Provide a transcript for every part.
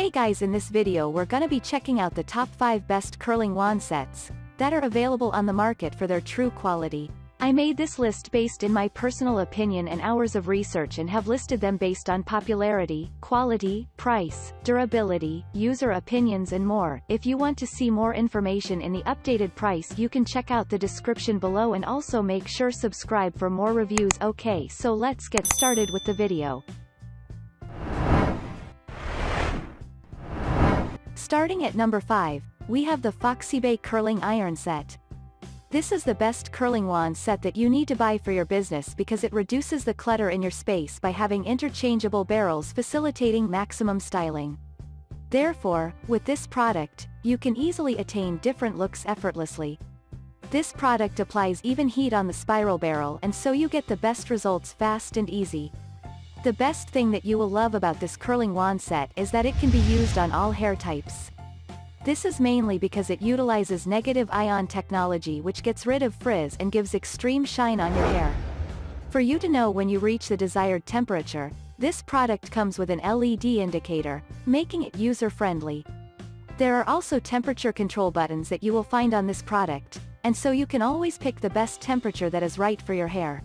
Hey guys, in this video we're gonna be checking out the top 5 best curling wand sets that are available on the market for their true quality. I made this list based in my personal opinion and hours of research and have listed them based on popularity, quality, price, durability, user opinions and more. If you want to see more information in the updated price, you can check out the description below and also make sure subscribe for more reviews. Okay, so let's get started with the video. Starting at number 5, we have the FOXYbAE curling iron set. This is the best curling wand set that you need to buy for your business because it reduces the clutter in your space by having interchangeable barrels facilitating maximum styling. Therefore, with this product, you can easily attain different looks effortlessly. This product applies even heat on the spiral barrel and so you get the best results fast and easy. The best thing that you will love about this curling wand set is that it can be used on all hair types. This is mainly because it utilizes negative ion technology which gets rid of frizz and gives extreme shine on your hair. For you to know when you reach the desired temperature, this product comes with an LED indicator, making it user-friendly. There are also temperature control buttons that you will find on this product, and so you can always pick the best temperature that is right for your hair.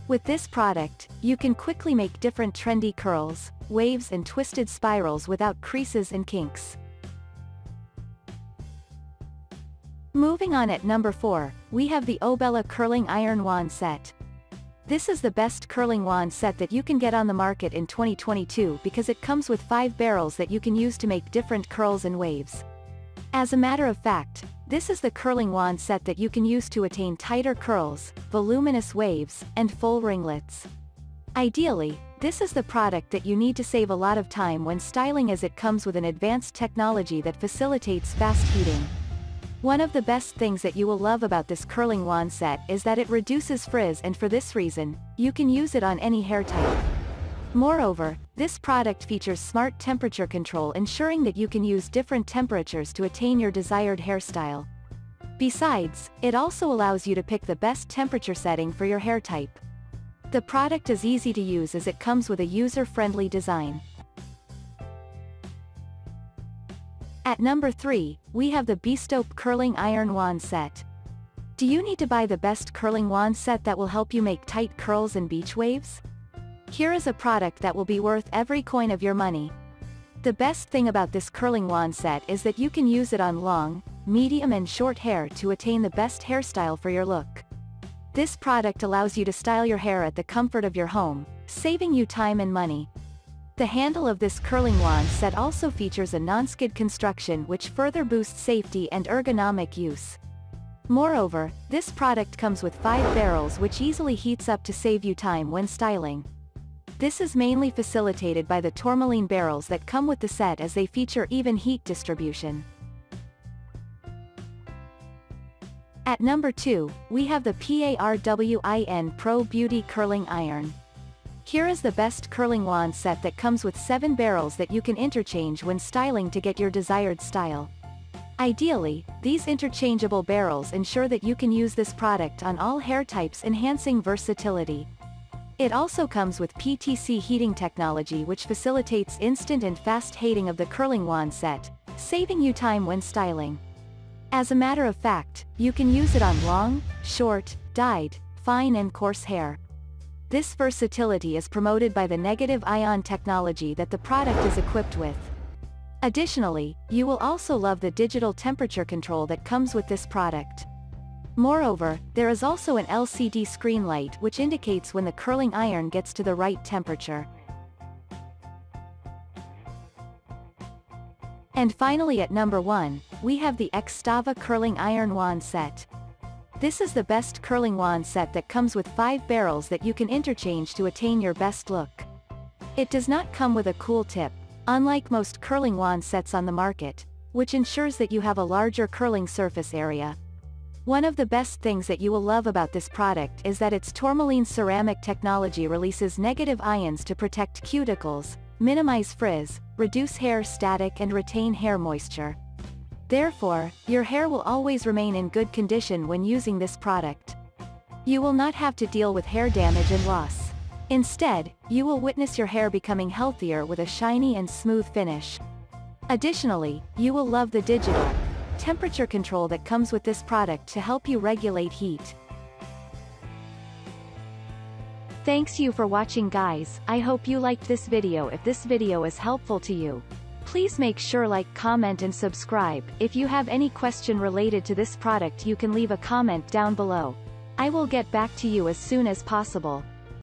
With this product, you can quickly make different trendy curls, waves and twisted spirals without creases and kinks. Moving on at number 4, we have the Obella curling iron wand set. This is the best curling wand set that you can get on the market in 2022 because it comes with 5 barrels that you can use to make different curls and waves. As a matter of fact, this is the curling wand set that you can use to attain tighter curls, voluminous waves, and full ringlets. Ideally, this is the product that you need to save a lot of time when styling as it comes with an advanced technology that facilitates fast heating. One of the best things that you will love about this curling wand set is that it reduces frizz, and for this reason, you can use it on any hair type. Moreover, this product features smart temperature control, ensuring that you can use different temperatures to attain your desired hairstyle. Besides, it also allows you to pick the best temperature setting for your hair type. The product is easy to use as it comes with a user-friendly design. At number 3, we have the BESTOPE curling iron wand set. Do you need to buy the best curling wand set that will help you make tight curls and beach waves? Here is a product that will be worth every coin of your money. The best thing about this curling wand set is that you can use it on long, medium and short hair to attain the best hairstyle for your look. This product allows you to style your hair at the comfort of your home, saving you time and money. The handle of this curling wand set also features a non-skid construction which further boosts safety and ergonomic use. Moreover, this product comes with 5 barrels which easily heats up to save you time when styling. This is mainly facilitated by the tourmaline barrels that come with the set as they feature even heat distribution. At number 2, we have the PARWIN Pro Beauty Curling Iron. Here is the best curling wand set that comes with 7 barrels that you can interchange when styling to get your desired style. Ideally, these interchangeable barrels ensure that you can use this product on all hair types, enhancing versatility. It also comes with PTC heating technology which facilitates instant and fast heating of the curling wand set, saving you time when styling. As a matter of fact, you can use it on long, short, dyed, fine and coarse hair. This versatility is promoted by the negative ion technology that the product is equipped with. Additionally, you will also love the digital temperature control that comes with this product. Moreover, there is also an LCD screen light which indicates when the curling iron gets to the right temperature. And finally at number 1, we have the Xtava curling iron wand set. This is the best curling wand set that comes with 5 barrels that you can interchange to attain your best look. It does not come with a cool tip, unlike most curling wand sets on the market, which ensures that you have a larger curling surface area. One of the best things that you will love about this product is that its tourmaline ceramic technology releases negative ions to protect cuticles, minimize frizz, reduce hair static and retain hair moisture. Therefore, your hair will always remain in good condition when using this product. You will not have to deal with hair damage and loss. Instead, you will witness your hair becoming healthier with a shiny and smooth finish. Additionally, you will love the digital temperature control that comes with this product to help you regulate heat. Thanks you for watching, guys. I hope you liked this video. If this video is helpful to you, please make sure like, comment and subscribe. If you have any question related to this product, you can leave a comment down below. I will get back to you as soon as possible.